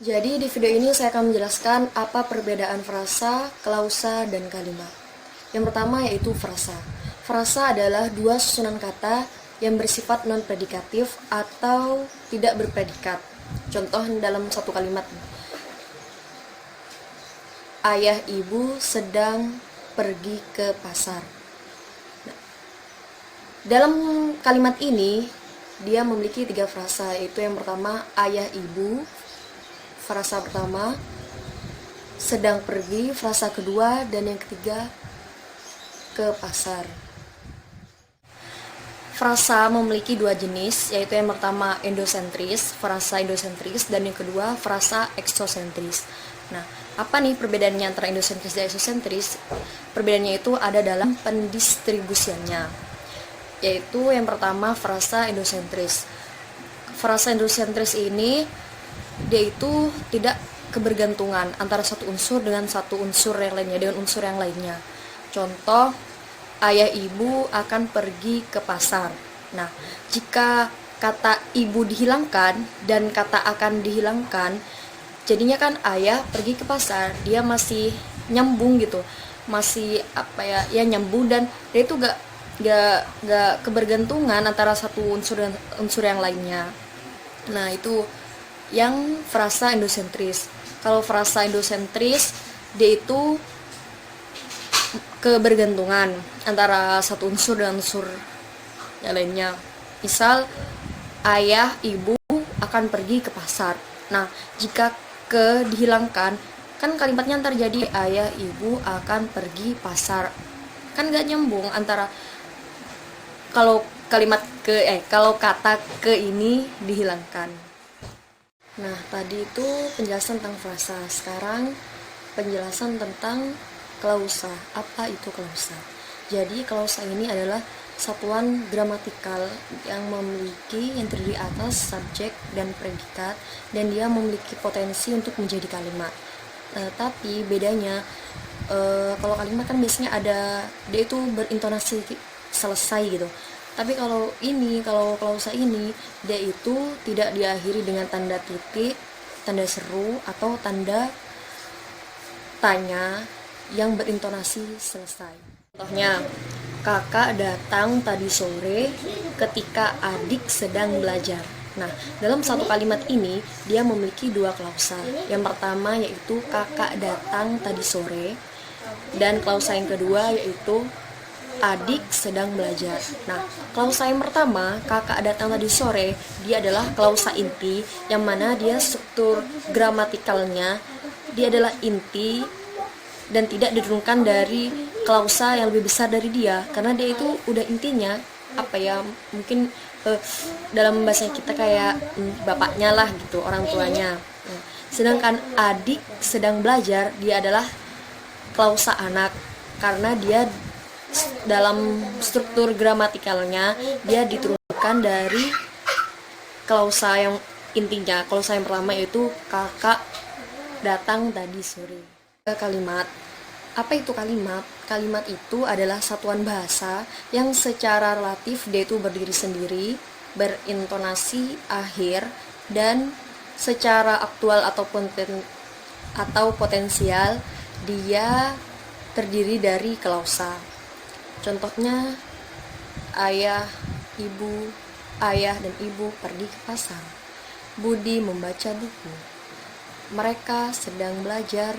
Jadi di video ini saya akan menjelaskan apa perbedaan frasa, klausa, dan kalimat. Yang pertama yaitu frasa. Frasa adalah dua susunan kata yang bersifat non-predikatif atau tidak berpredikat. Contoh dalam satu kalimat. Ayah ibu sedang pergi ke pasar. Dalam kalimat ini, dia memiliki tiga frasa, yaitu yang pertama ayah ibu, frasa pertama, sedang pergi, frasa kedua, dan yang ketiga ke pasar. Frasa memiliki dua jenis, yaitu yang pertama endosentris, frasa endosentris, dan yang kedua frasa eksosentris. Nah, apa nih perbedaannya antara endosentris dan eksosentris? Perbedaannya itu ada dalam pendistribusiannya, yaitu yang pertama frasa endosentris. Frasa endosentris ini dia itu tidak kebergantungan antara satu unsur dengan satu unsur yang lainnya, dengan unsur yang lainnya. Contoh, ayah ibu akan pergi ke pasar. Nah, jika kata ibu dihilangkan dan kata akan dihilangkan, jadinya kan ayah pergi ke pasar, dia masih nyambung gitu, masih ya nyambung, dan dia itu gak kebergantungan antara satu unsur dan unsur yang lainnya. Nah, itu yang frasa endosentris. Kalau frasa endosentris, dia itu kebergantungan antara satu unsur dan unsur yang lainnya. Misal, ayah ibu akan pergi ke pasar. Nah, jika ke dihilangkan, kan kalimatnya ntar jadi ayah ibu akan pergi pasar. Kan gak nyambung antara kalau kalau kata ke ini dihilangkan. Nah, tadi itu penjelasan tentang frasa. Sekarang penjelasan tentang klausa. Apa itu klausa? Jadi klausa ini adalah satuan gramatikal yang terdiri atas subjek dan predikat, dan dia memiliki potensi untuk menjadi kalimat. Tapi bedanya, kalau kalimat kan biasanya dia itu berintonasi selesai gitu. Tapi kalau klausa ini, dia itu tidak diakhiri dengan tanda titik, tanda seru, atau tanda tanya yang berintonasi selesai. Contohnya, kakak datang tadi sore ketika adik sedang belajar. Nah, dalam satu kalimat ini, dia memiliki dua klausa. Yang pertama yaitu kakak datang tadi sore, dan klausa yang kedua yaitu adik sedang belajar. Nah, klausa yang pertama, kakak datang tadi sore, dia adalah klausa inti, yang mana dia struktur gramatikalnya, dia adalah inti dan tidak diturunkan dari klausa yang lebih besar dari dia, karena dia itu udah intinya, mungkin dalam bahasa kita kayak bapaknya lah gitu, orang tuanya. Nah, sedangkan adik sedang belajar, dia adalah klausa anak, karena dia dalam struktur gramatikalnya dia diturunkan dari klausa yang intinya. Klausa yang pertama yaitu kakak datang tadi sore. Kalimat. Apa itu kalimat? Kalimat itu adalah satuan bahasa yang secara relatif dia itu berdiri sendiri, berintonasi akhir, dan secara aktual atau potensial dia terdiri dari klausa. Contohnya, ayah dan ibu pergi ke pasar. Budi membaca buku. Mereka sedang belajar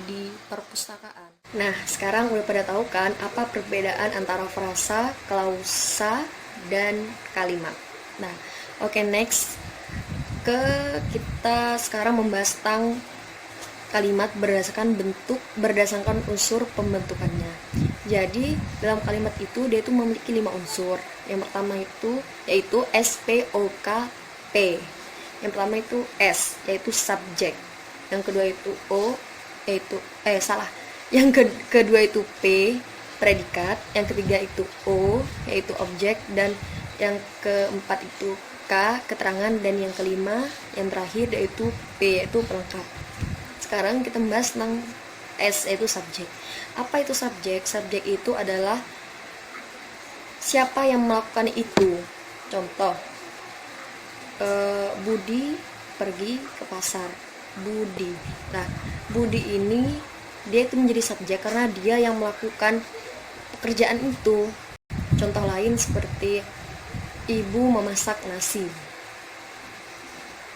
di perpustakaan. Nah, sekarang udah pada tahu kan apa perbedaan antara frasa, klausa, dan kalimat. Nah, oke, next kita sekarang membahas tentang kalimat berdasarkan unsur pembentukannya. Jadi dalam kalimat itu dia itu memiliki 5 unsur. Yang pertama itu yaitu SPOKP. Yang pertama itu S, yaitu subjek. Yang kedua itu Yang kedua itu P, predikat. Yang ketiga itu O, yaitu objek, dan yang keempat itu K, keterangan, dan yang kelima, yang terakhir yaitu P, yaitu pelengkap. Sekarang kita membahas tentang S, yaitu subjek. Apa itu subjek? Subjek itu adalah siapa yang melakukan itu. Contoh, Budi pergi ke pasar. budi. Nah, budi ini dia itu menjadi subjek karena dia yang melakukan pekerjaan itu. Contoh lain seperti ibu memasak nasi.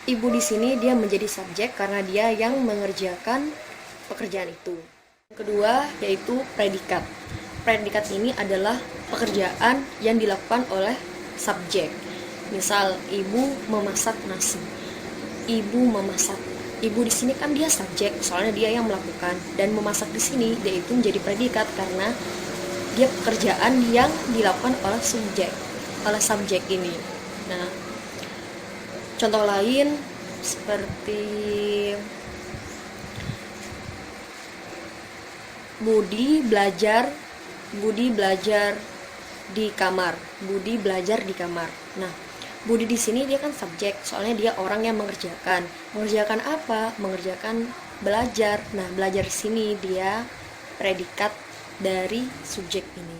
Ibu di sini dia menjadi subjek karena dia yang mengerjakan pekerjaan itu. Kedua yaitu predikat. Predikat ini adalah pekerjaan yang dilakukan oleh subjek. Misal ibu memasak nasi. Ibu memasak. Ibu di sini kan dia subjek, soalnya dia yang melakukan, dan memasak di sini dia itu menjadi predikat karena dia pekerjaan yang dilakukan oleh subjek ini. Nah, contoh lain seperti Budi belajar di kamar. Budi belajar di kamar. Nah, Budi di sini dia kan subjek, soalnya dia orang yang mengerjakan. Mengerjakan apa? Mengerjakan belajar. Nah, belajar di sini dia predikat dari subjek ini.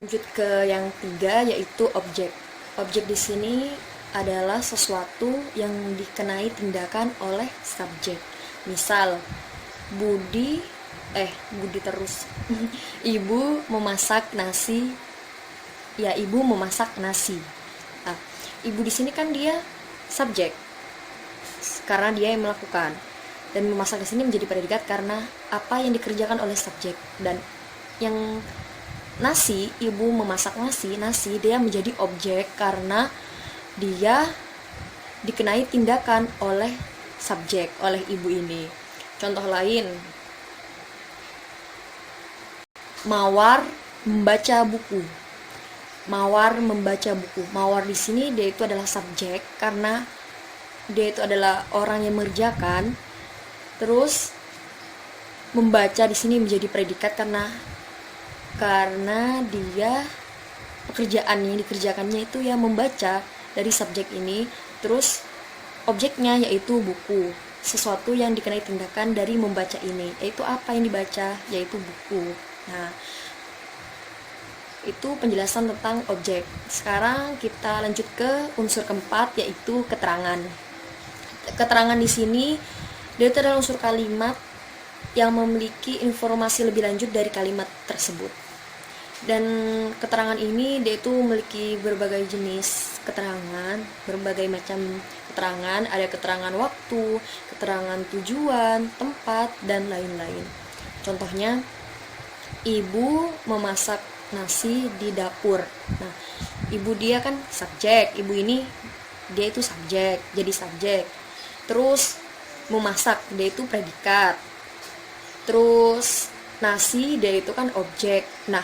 Lanjut ke yang ketiga yaitu objek. Objek di sini adalah sesuatu yang dikenai tindakan oleh subjek. Misal Budi terus ibu memasak nasi. Ya, ibu memasak nasi. Nah, ibu di sini kan dia subjek karena dia yang melakukan, dan memasak di sini menjadi predikat karena apa yang dikerjakan oleh subjek. Dan yang nasi, ibu memasak nasi dia menjadi objek karena dia dikenai tindakan oleh subjek, oleh ibu ini. Contoh lain, Mawar membaca buku. Mawar membaca buku. Mawar di sini dia itu adalah subjek karena dia itu adalah orang yang mengerjakan. Terus membaca di sini menjadi predikat karena dia pekerjaan yang dikerjakannya itu ya membaca dari subjek ini. Terus objeknya yaitu buku. Sesuatu yang dikenai tindakan dari membaca ini, yaitu apa yang dibaca, yaitu buku. Nah, itu penjelasan tentang objek. Sekarang kita lanjut ke unsur keempat yaitu keterangan. Keterangan di sini dia itu adalah unsur kalimat yang memiliki informasi lebih lanjut dari kalimat tersebut. Dan keterangan ini dia itu memiliki berbagai jenis keterangan, berbagai macam keterangan. Ada keterangan waktu, keterangan tujuan, tempat, dan lain-lain. Contohnya, ibu memasak nasi di dapur. Nah, ibu dia kan subjek, ibu ini dia itu subjek, jadi subjek. Terus memasak dia itu predikat. Terus nasi dia itu kan objek. Nah,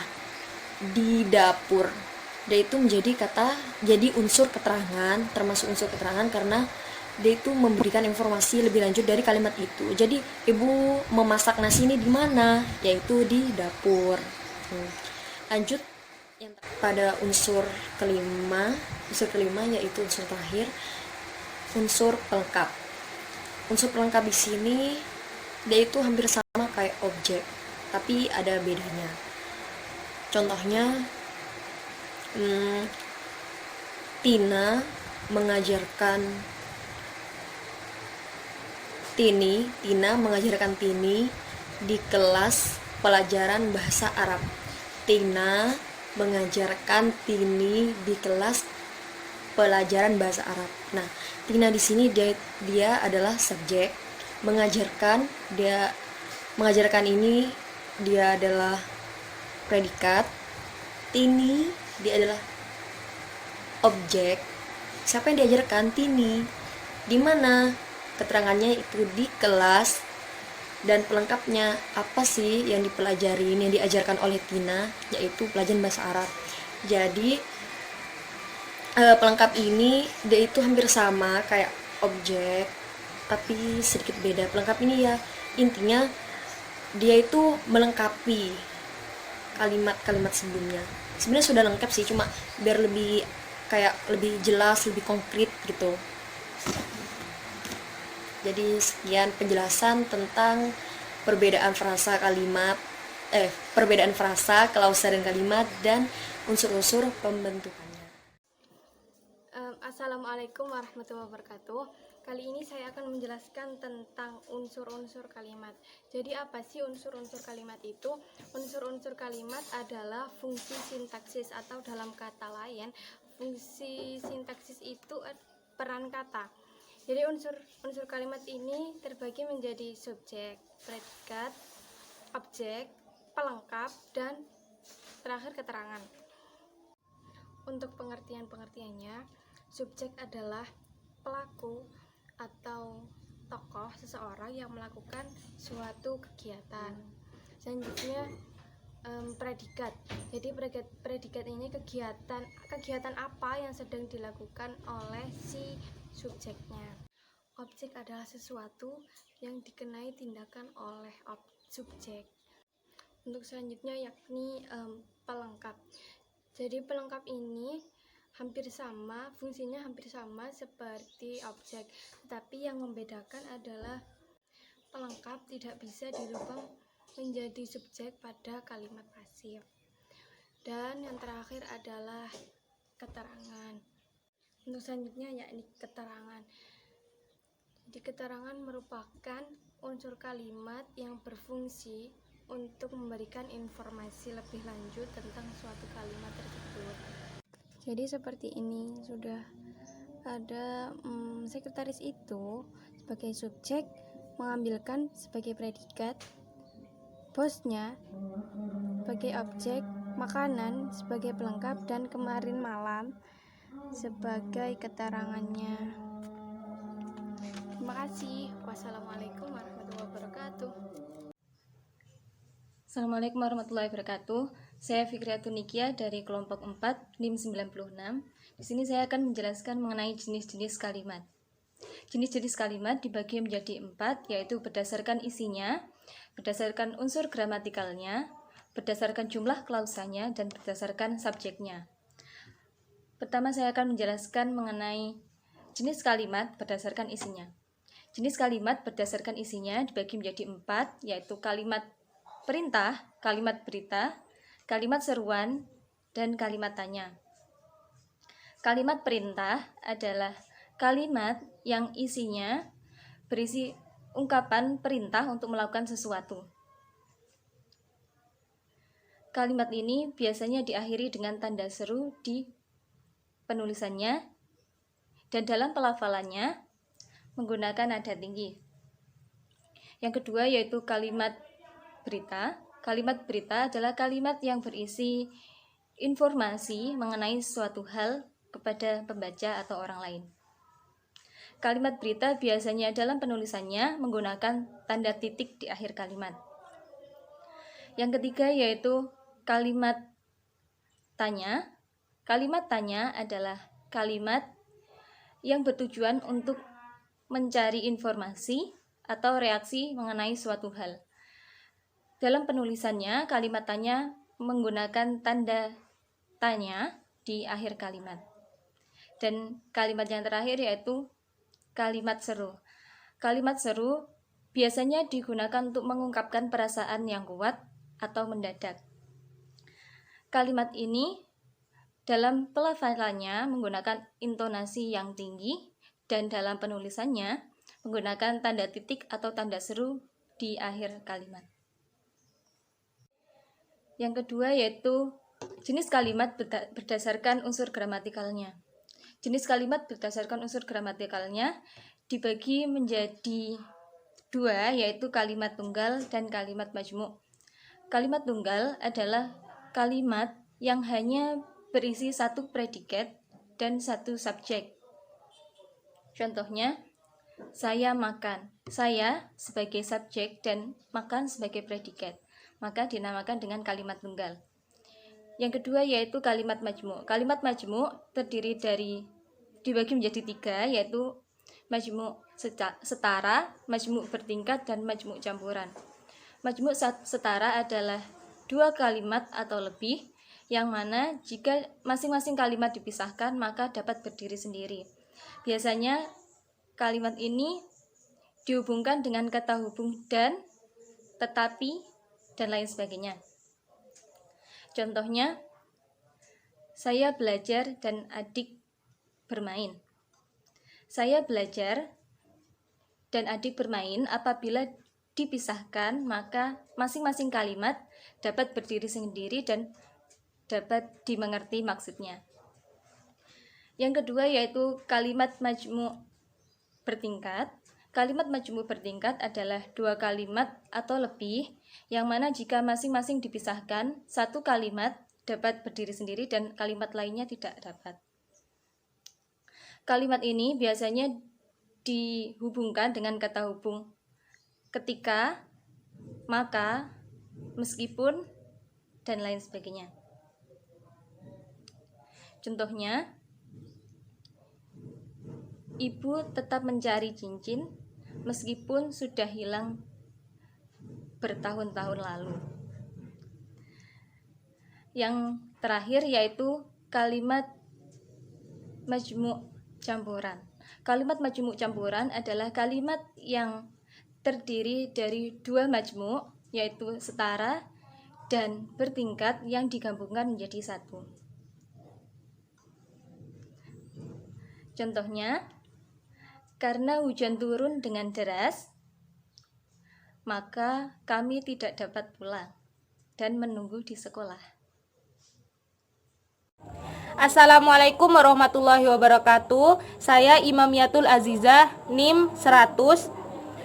di dapur dia itu jadi unsur keterangan, termasuk unsur keterangan karena dia itu memberikan informasi lebih lanjut dari kalimat itu. Jadi ibu memasak nasi ini di mana? Yaitu di dapur. Lanjut pada unsur kelima yaitu unsur terakhir, unsur pelengkap. Unsur pelengkap di sini dia itu hampir sama kayak objek, tapi ada bedanya. Contohnya, Tina mengajarkan Tini di kelas pelajaran bahasa Arab. Tina mengajarkan Tini di kelas pelajaran bahasa Arab. Nah, Tina di sini dia adalah subjek. Mengajarkan ini dia adalah predikat. Tini dia adalah objek. Siapa yang diajarkan? Tini. Di mana? Keterangannya itu di kelas. Dan pelengkapnya apa sih yang dipelajari, yang diajarkan oleh Tina, yaitu pelajaran bahasa Arab. Jadi pelengkap ini dia itu hampir sama kayak objek, tapi sedikit beda. Pelengkap ini ya intinya dia itu melengkapi kalimat-kalimat sebelumnya. Sebenarnya sudah lengkap sih, cuma biar lebih jelas, lebih konkret gitu. Jadi sekian penjelasan tentang perbedaan frasa, klausa dan kalimat, dan unsur-unsur pembentukannya. Assalamualaikum warahmatullahi wabarakatuh. Kali ini saya akan menjelaskan tentang unsur-unsur kalimat. Jadi apa sih unsur-unsur kalimat itu? Unsur-unsur kalimat adalah fungsi sintaksis, atau dalam kata lain, fungsi sintaksis itu peran kata. Jadi unsur-unsur kalimat ini terbagi menjadi subjek, predikat, objek, pelengkap, dan terakhir keterangan. Untuk pengertiannya, subjek adalah pelaku atau tokoh seseorang yang melakukan suatu kegiatan. Selanjutnya predikat. Jadi predikat ini kegiatan apa yang sedang dilakukan oleh si subjeknya. Objek adalah sesuatu yang dikenai tindakan oleh subjek. Untuk selanjutnya yakni pelengkap. Jadi pelengkap ini fungsinya hampir sama seperti objek, tetapi yang membedakan adalah pelengkap tidak bisa dirubah menjadi subjek pada kalimat pasif. Dan yang terakhir adalah keterangan. Untuk selanjutnya yakni keterangan. Jadi keterangan merupakan unsur kalimat yang berfungsi untuk memberikan informasi lebih lanjut tentang suatu kalimat tersebut. Jadi seperti ini, sudah ada sekretaris itu sebagai subjek mengambilkan sebagai predikat, bosnya sebagai objek, makanan sebagai pelengkap, dan kemarin malam sebagai keterangannya. Terima kasih. Wassalamualaikum warahmatullahi wabarakatuh. Assalamualaikum warahmatullahi wabarakatuh. Saya Fikriatun Nikia dari kelompok 4 NIM 96. Di sini saya akan menjelaskan mengenai jenis-jenis kalimat. Jenis-jenis kalimat dibagi menjadi 4, yaitu berdasarkan isinya, berdasarkan unsur gramatikalnya, berdasarkan jumlah klausanya, dan berdasarkan subjeknya. Pertama saya akan menjelaskan mengenai jenis kalimat berdasarkan isinya. Jenis kalimat berdasarkan isinya dibagi menjadi 4, yaitu kalimat perintah, kalimat berita, kalimat seruan, dan kalimat tanya. Kalimat perintah adalah kalimat yang isinya berisi ungkapan perintah untuk melakukan sesuatu. Kalimat ini biasanya diakhiri dengan tanda seru di penulisannya, dan dalam pelafalannya menggunakan nada tinggi. Yang kedua yaitu kalimat berita. Kalimat berita adalah kalimat yang berisi informasi mengenai suatu hal kepada pembaca atau orang lain. Kalimat berita biasanya dalam penulisannya menggunakan tanda titik di akhir kalimat. Yang ketiga yaitu kalimat tanya. Kalimat tanya adalah kalimat yang bertujuan untuk mencari informasi atau reaksi mengenai suatu hal. Dalam penulisannya, kalimat tanya menggunakan tanda tanya di akhir kalimat. Dan kalimat yang terakhir yaitu kalimat seru. Kalimat seru biasanya digunakan untuk mengungkapkan perasaan yang kuat atau mendadak. Kalimat ini dalam pelafalannya menggunakan intonasi yang tinggi, dan dalam penulisannya menggunakan tanda titik atau tanda seru di akhir kalimat. Yang kedua yaitu jenis kalimat berdasarkan unsur gramatikalnya. Jenis kalimat berdasarkan unsur gramatikalnya dibagi menjadi 2, yaitu kalimat tunggal dan kalimat majmuk. Kalimat tunggal adalah kalimat yang hanya berisi satu predikat dan satu subjek. Contohnya, saya makan. Saya sebagai subjek dan makan sebagai predikat, maka dinamakan dengan kalimat tunggal. Yang kedua yaitu kalimat majmuk. Kalimat majmuk dibagi menjadi 3, yaitu majmuk setara, majmuk bertingkat, dan majmuk campuran. Majmuk setara adalah 2 kalimat atau lebih, yang mana jika masing-masing kalimat dipisahkan maka dapat berdiri sendiri. Biasanya kalimat ini dihubungkan dengan kata hubung dan, tetapi, dan lain sebagainya. Contohnya, saya belajar dan adik bermain. Saya belajar dan adik bermain apabila dipisahkan, maka masing-masing kalimat dapat berdiri sendiri dan dapat dimengerti maksudnya. Yang kedua yaitu kalimat majmu' bertingkat. Kalimat majmu' bertingkat adalah dua kalimat atau lebih, yang mana jika masing-masing dipisahkan, satu kalimat dapat berdiri sendiri dan kalimat lainnya tidak dapat. Kalimat ini biasanya dihubungkan dengan kata hubung ketika, maka, meskipun, dan lain sebagainya. Contohnya, ibu tetap mencari cincin meskipun sudah hilang bertahun-tahun lalu. Yang terakhir yaitu kalimat majmu' campuran. Kalimat majmu' campuran adalah kalimat yang terdiri dari dua majmu', yaitu setara dan bertingkat yang digabungkan menjadi satu. Contohnya, karena hujan turun dengan deras, maka kami tidak dapat pulang dan menunggu di sekolah. Assalamualaikum warahmatullahi wabarakatuh. Saya Imamiyatul Azizah, NIM 100.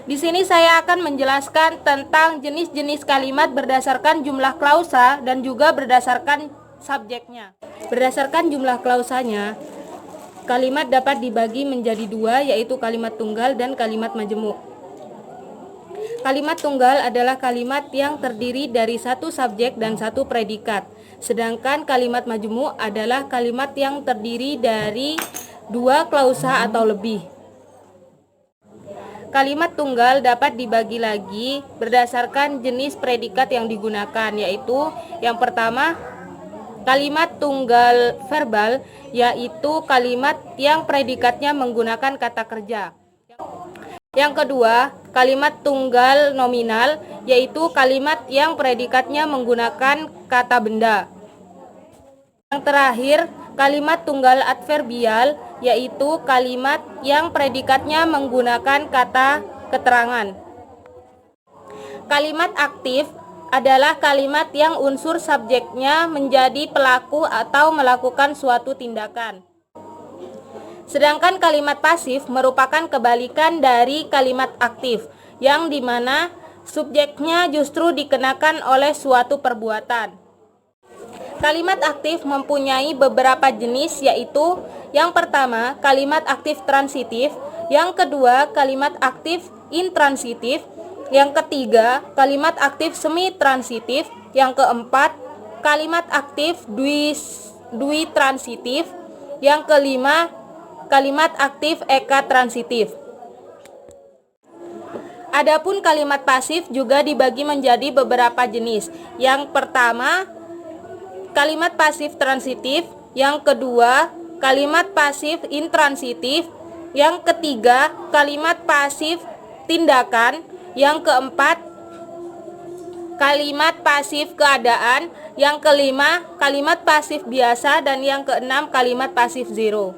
Di sini saya akan menjelaskan tentang jenis-jenis kalimat berdasarkan jumlah klausa dan juga berdasarkan subjeknya. Berdasarkan jumlah klausanya, kalimat dapat dibagi menjadi dua, yaitu kalimat tunggal dan kalimat majemuk. Kalimat tunggal adalah kalimat yang terdiri dari satu subjek dan satu predikat. Sedangkan kalimat majemuk adalah kalimat yang terdiri dari dua klausa atau lebih. Kalimat tunggal dapat dibagi lagi berdasarkan jenis predikat yang digunakan, yaitu yang pertama, kalimat tunggal verbal, yaitu kalimat yang predikatnya menggunakan kata kerja. Yang kedua, kalimat tunggal nominal, yaitu kalimat yang predikatnya menggunakan kata benda. Yang terakhir, kalimat tunggal adverbial, yaitu kalimat yang predikatnya menggunakan kata keterangan. Kalimat aktif adalah kalimat yang unsur subjeknya menjadi pelaku atau melakukan suatu tindakan. Sedangkan kalimat pasif merupakan kebalikan dari kalimat aktif, yang dimana subjeknya justru dikenakan oleh suatu perbuatan. Kalimat aktif mempunyai beberapa jenis, yaitu yang pertama, kalimat aktif transitif, yang kedua, kalimat aktif intransitif, yang ketiga, kalimat aktif semi-transitif, yang keempat, kalimat aktif dwi-transitif, yang kelima, kalimat aktif eka-transitif. Adapun kalimat pasif juga dibagi menjadi beberapa jenis. Yang pertama, kalimat pasif transitif, yang kedua, kalimat pasif intransitif, yang ketiga, kalimat pasif tindakan, yang keempat, kalimat pasif keadaan, yang kelima, kalimat pasif biasa, dan yang keenam, kalimat pasif zero.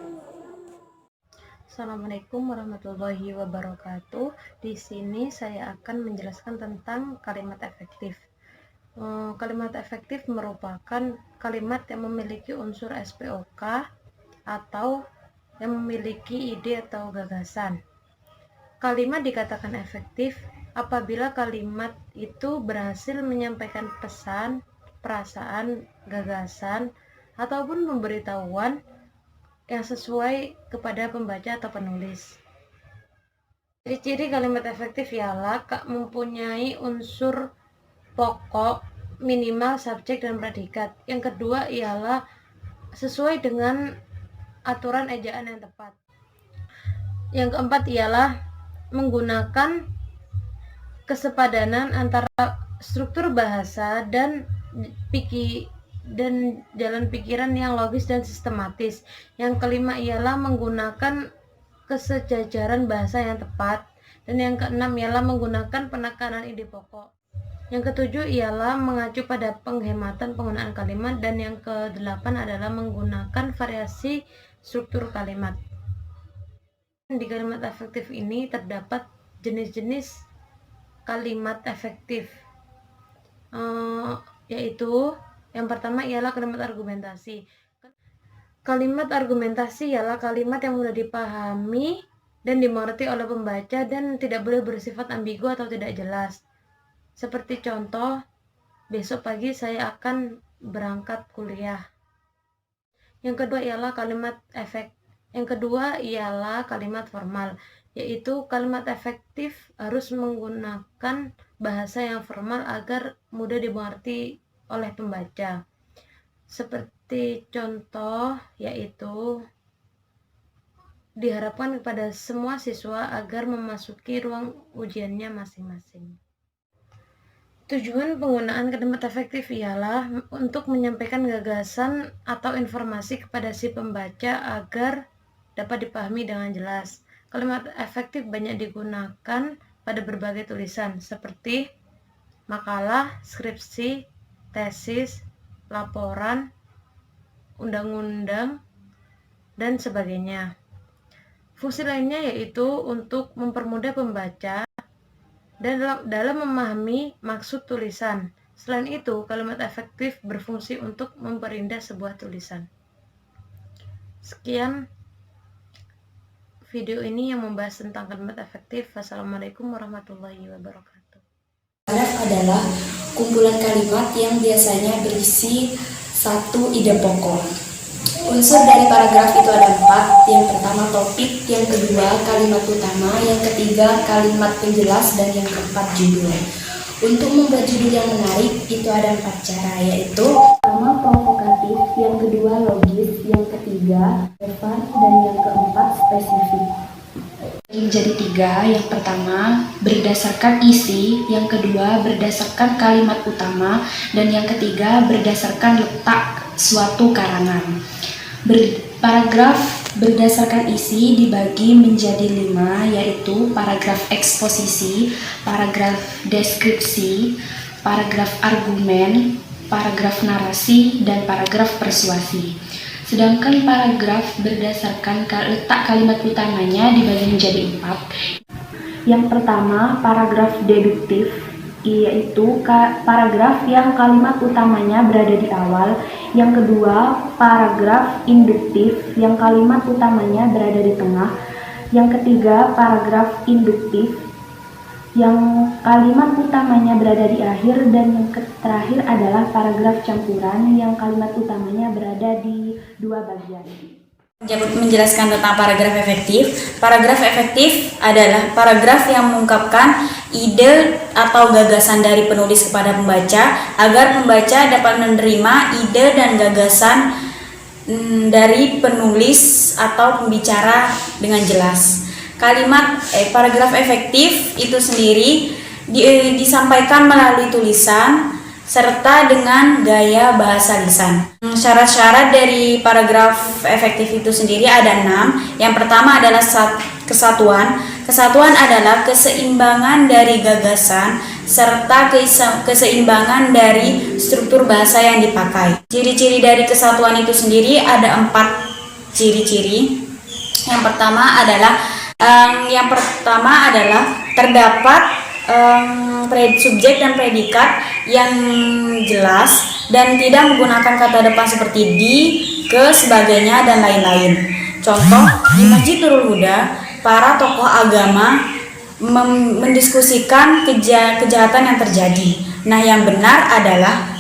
Assalamualaikum warahmatullahi wabarakatuh. Di sini saya akan menjelaskan tentang kalimat efektif. Kalimat efektif merupakan kalimat yang memiliki unsur SPOK atau yang memiliki ide atau gagasan. Kalimat dikatakan efektif apabila kalimat itu berhasil menyampaikan pesan, perasaan, gagasan, ataupun pemberitahuan yang sesuai kepada pembaca atau penulis. Ciri-ciri kalimat efektif ialah mempunyai unsur pokok minimal subjek dan predikat. Yang kedua ialah sesuai dengan aturan ejaan yang tepat. Yang keempat ialah menggunakan kesepadanan antara struktur bahasa dan jalan pikiran yang logis dan sistematis. Yang kelima ialah menggunakan kesejajaran bahasa yang tepat. Dan yang keenam ialah menggunakan penekanan ide pokok. Yang ketujuh ialah mengacu pada penghematan penggunaan kalimat. Dan yang kedelapan adalah menggunakan variasi struktur kalimat. Di kalimat efektif ini terdapat jenis-jenis kalimat efektif, yaitu yang pertama ialah kalimat argumentasi. Kalimat argumentasi ialah kalimat yang mudah dipahami dan dimengerti oleh pembaca dan tidak boleh bersifat ambigu atau tidak jelas. Seperti contoh, besok pagi saya akan berangkat kuliah. Yang kedua ialah kalimat formal, yaitu kalimat efektif harus menggunakan bahasa yang formal agar mudah dimengerti oleh pembaca. Seperti contoh, yaitu diharapkan kepada semua siswa agar memasuki ruang ujiannya masing-masing. Tujuan penggunaan kalimat efektif ialah untuk menyampaikan gagasan atau informasi kepada si pembaca agar dapat dipahami dengan jelas. Kalimat efektif banyak digunakan pada berbagai tulisan seperti makalah, skripsi, tesis, laporan, undang-undang, dan sebagainya. Fungsi lainnya yaitu untuk mempermudah pembaca dan dalam memahami maksud tulisan. Selain itu, kalimat efektif berfungsi untuk memperindah sebuah tulisan. Sekian video ini yang membahas tentang kalimat efektif. Wassalamualaikum warahmatullahi wabarakatuh. Paragraf adalah kumpulan kalimat yang biasanya berisi satu ide pokok. Unsur dari paragraf itu ada 4. Yang pertama topik, yang kedua kalimat utama, yang ketiga kalimat penjelas, dan yang keempat judul. Untuk membuat judul yang menarik itu ada 4 cara, yaitu pertama provokatif, yang kedua logis, yang ketiga relevan, dan yang keempat spesifik. Menjadi 3, yang pertama berdasarkan isi, yang kedua berdasarkan kalimat utama, dan yang ketiga berdasarkan letak suatu karangan. Paragraf berdasarkan isi dibagi menjadi 5, yaitu paragraf eksposisi, paragraf deskripsi, paragraf argumen, paragraf narasi, dan paragraf persuasi. Sedangkan paragraf berdasarkan letak kalimat utamanya dibagi menjadi 4. Yang pertama, paragraf deduktif, yaitu paragraf yang kalimat utamanya berada di awal. Yang kedua, paragraf induktif, yang kalimat utamanya berada di tengah. Yang ketiga, paragraf induktif, yang kalimat utamanya berada di akhir. Dan yang terakhir adalah paragraf campuran, yang kalimat utamanya berada di 2 bagian. Menjelaskan tentang paragraf efektif. Paragraf efektif adalah paragraf yang mengungkapkan ide atau gagasan dari penulis kepada pembaca agar pembaca dapat menerima ide dan gagasan dari penulis atau pembicara dengan jelas. Paragraf efektif itu sendiri disampaikan melalui tulisan serta dengan gaya bahasa lisan. Syarat-syarat dari paragraf efektif itu sendiri ada 6. Yang pertama adalah kesatuan. Kesatuan adalah keseimbangan dari gagasan serta keseimbangan dari struktur bahasa yang dipakai. Ciri-ciri dari kesatuan itu sendiri ada 4 ciri-ciri. Yang pertama adalah terdapat subjek dan predikat yang jelas dan tidak menggunakan kata depan seperti di, ke, sebagainya, dan lain-lain. Contoh, di Masjid Nurul Huda, para tokoh agama mendiskusikan kejahatan yang terjadi. Nah, yang benar adalah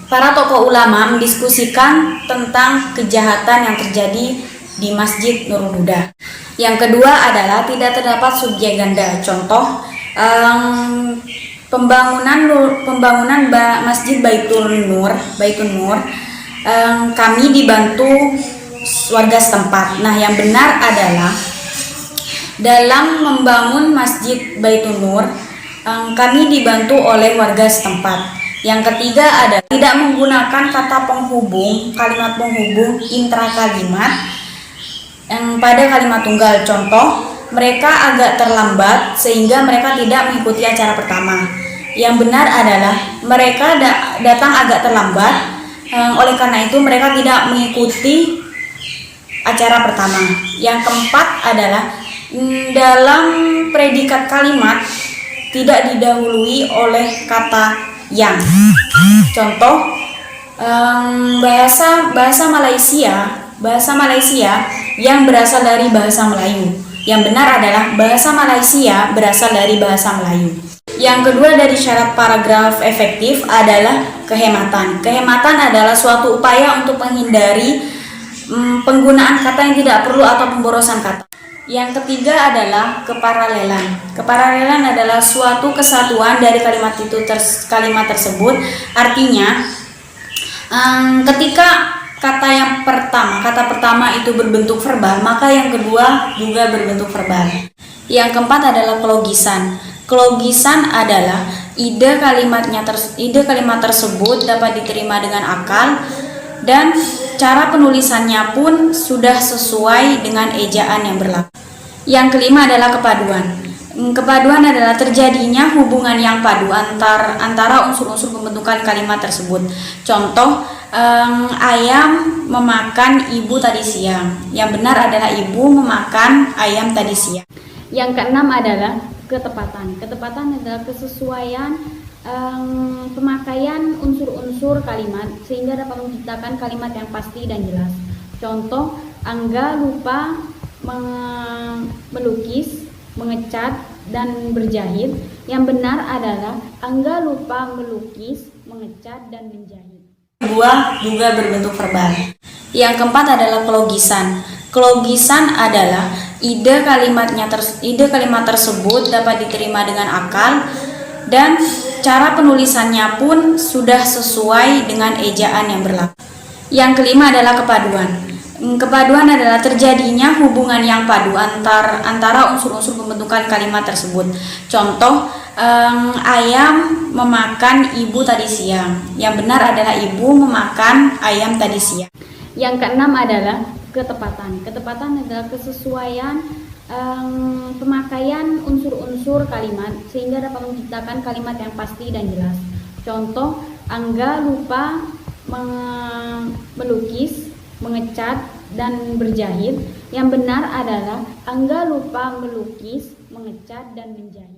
para tokoh ulama mendiskusikan tentang kejahatan yang terjadi di Masjid Nurul Huda. Yang kedua adalah tidak terdapat subjek ganda. Contoh, pembangunan Masjid Baitun Nur, kami dibantu warga setempat. Nah, yang benar adalah dalam membangun Masjid Baitun Nur, kami dibantu oleh warga setempat. Yang ketiga adalah tidak menggunakan kata penghubung, kalimat penghubung intrakalimat pada kalimat tunggal. Contoh, mereka agak terlambat sehingga mereka tidak mengikuti acara pertama. Yang benar adalah mereka datang agak terlambat, oleh karena itu mereka tidak mengikuti acara pertama. Yang keempat adalah Dalam predikat kalimat tidak didahului oleh kata yang. Contoh, bahasa Malaysia yang berasal dari bahasa Melayu. Yang benar adalah bahasa Malaysia berasal dari bahasa Melayu. Yang kedua dari syarat paragraf efektif adalah kehematan. Kehematan adalah suatu upaya untuk menghindari penggunaan kata yang tidak perlu atau pemborosan kata. Yang ketiga adalah keparalelan. Keparalelan adalah suatu kesatuan dari kalimat tersebut. Artinya, ketika kata pertama itu berbentuk verbal, maka yang kedua juga berbentuk verbal. Yang keempat adalah kelogisan. Kelogisan adalah ide kalimat tersebut dapat diterima dengan akal dan cara penulisannya pun sudah sesuai dengan ejaan yang berlaku. Yang kelima adalah kepaduan. Kepaduan adalah terjadinya hubungan yang padu antara unsur-unsur pembentukan kalimat tersebut. Contoh, ayam memakan ibu tadi siang. Yang benar adalah ibu memakan ayam tadi siang. Yang keenam adalah ketepatan. Ketepatan adalah kesesuaian pemakaian unsur-unsur kalimat sehingga dapat menciptakan kalimat yang pasti dan jelas. Contoh, Angga lupa melukis, mengecat, dan berjahit. Yang benar adalah Angga lupa melukis, mengecat, dan menjahit. Kedua juga berbentuk verbal. Yang keempat adalah kelogisan. Kelogisan adalah ide kalimat tersebut dapat diterima dengan akal dan cara penulisannya pun sudah sesuai dengan ejaan yang berlaku. Yang kelima adalah kepaduan. Kepaduan adalah terjadinya hubungan yang padu antara unsur-unsur pembentukan kalimat tersebut. Contoh, ayam memakan ibu tadi siang. Yang benar adalah ibu memakan ayam tadi siang. Yang keenam adalah ketepatan. Ketepatan adalah kesesuaian pemakaian unsur-unsur kalimat sehingga dapat menciptakan kalimat yang pasti dan jelas. Contoh, Angga lupa melukis, mengecat, dan berjahit. Yang benar adalah Angga lupa melukis, mengecat, dan menjahit.